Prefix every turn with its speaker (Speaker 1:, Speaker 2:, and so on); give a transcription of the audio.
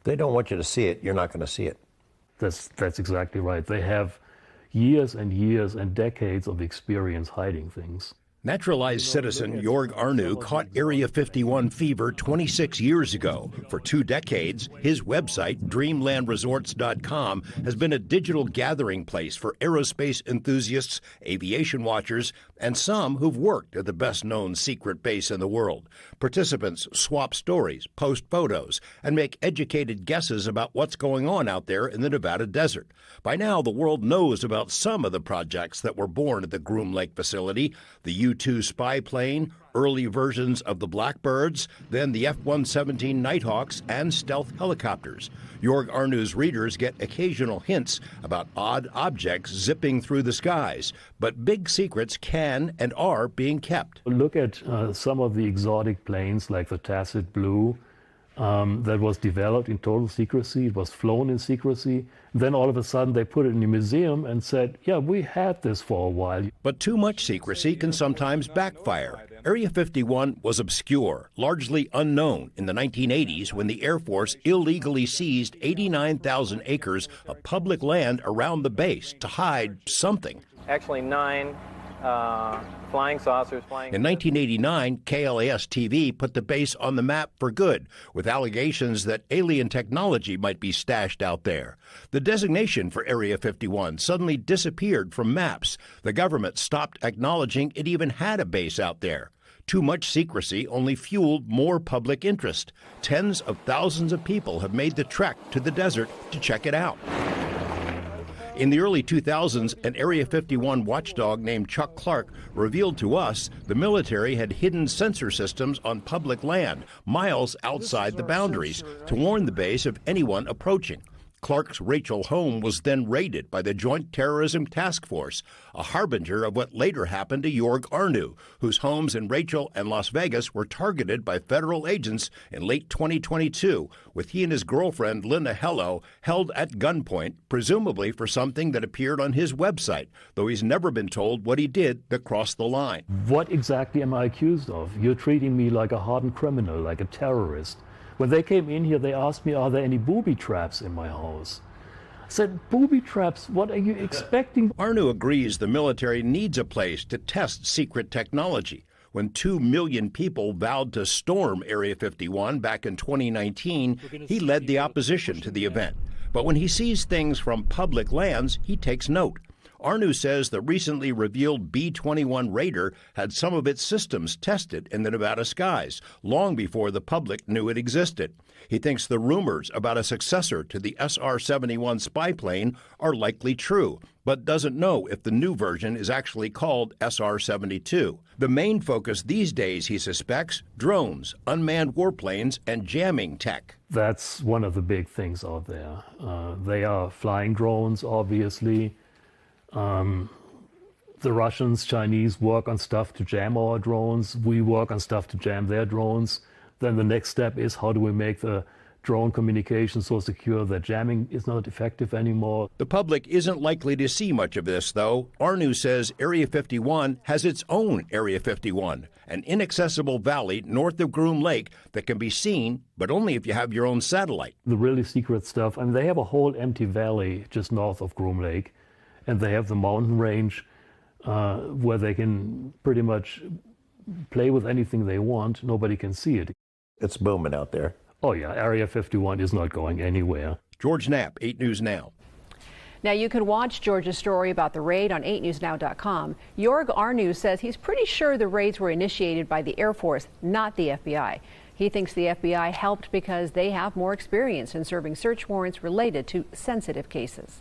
Speaker 1: They don't want you to see it, you're not going to see it.
Speaker 2: That's exactly right. They have years and years and decades of experience hiding things.
Speaker 3: Naturalized citizen Joerg Arnu caught Area 51 fever 26 years ago. For 2 decades, his website, dreamlandresorts.com, has been a digital gathering place for aerospace enthusiasts, aviation watchers, and some who've worked at the best-known secret base in the world. Participants swap stories, post photos, and make educated guesses about what's going on out there in the Nevada desert. By now, the world knows about some of the projects that were born at the Groom Lake facility: the U-2 spy plane, early versions of the Blackbirds, then the F-117 Nighthawks, and stealth helicopters. Joerg Arnu's readers get occasional hints about odd objects zipping through the skies, but big secrets can and are being kept.
Speaker 2: Look at some of the exotic planes like the Tacit Blue that was developed in total secrecy. It was flown in secrecy. Then all of a sudden they put it in a museum and said, yeah, we had this for a while.
Speaker 3: But too much secrecy can sometimes backfire. Area 51 was obscure, largely unknown in the 1980s when the Air Force illegally seized 89,000 acres of public land around the base to hide something.
Speaker 4: Actually 9 flying saucers flying.
Speaker 3: In 1989, KLAS-TV put the base on the map for good, with allegations that alien technology might be stashed out there. The designation for Area 51 suddenly disappeared from maps. The government stopped acknowledging it even had a base out there. Too much secrecy only fueled more public interest. Tens of thousands of people have made the trek to the desert to check it out. In the early 2000s, an Area 51 watchdog named Chuck Clark revealed to us the military had hidden sensor systems on public land, miles outside the boundaries, to warn the base of anyone approaching. Clark's Rachel home was then raided by the Joint Terrorism Task Force, a harbinger of what later happened to Joerg Arnu, whose homes in Rachel and Las Vegas were targeted by federal agents in late 2022, with he and his girlfriend, Linda Hello, held at gunpoint, presumably for something that appeared on his website, though he's never been told what he did that crossed the line.
Speaker 2: What exactly am I accused of? You're treating me like a hardened criminal, like a terrorist. When they came in here, they asked me, are there any booby traps in my house? I said, booby traps? What are you expecting?
Speaker 3: Arnu agrees the military needs a place to test secret technology. When 2 million people vowed to storm Area 51 back in 2019, he led the opposition to the event. But when he sees things from public lands, he takes note. Arnu says the recently revealed B-21 Raider had some of its systems tested in the Nevada skies, long before the public knew it existed. He thinks the rumors about a successor to the SR-71 spy plane are likely true, but doesn't know if the new version is actually called SR-72. The main focus these days, he suspects, drones, unmanned warplanes, and jamming tech.
Speaker 2: That's one of the big things out there. They are flying drones, obviously. The Russians, Chinese work on stuff to jam our drones. We work on stuff to jam their drones. Then the next step is, how do we make the drone communication so secure that jamming is not effective anymore?
Speaker 3: The public isn't likely to see much of this, though. Arnu says Area 51 has its own Area 51, an inaccessible valley north of Groom Lake that can be seen, but only if you have your own satellite.
Speaker 2: The really secret stuff, I mean, they have a whole empty valley just north of Groom Lake. And they have the mountain range where they can pretty much play with anything they want. Nobody can see it.
Speaker 1: It's booming out there.
Speaker 2: Oh, yeah. Area 51 is not going anywhere.
Speaker 3: George Knapp, 8 News Now.
Speaker 5: Now, you can watch George's story about the raid on 8newsnow.com. Joerg Arnu says he's pretty sure the raids were initiated by the Air Force, not the FBI. He thinks the FBI helped because they have more experience in serving search warrants related to sensitive cases.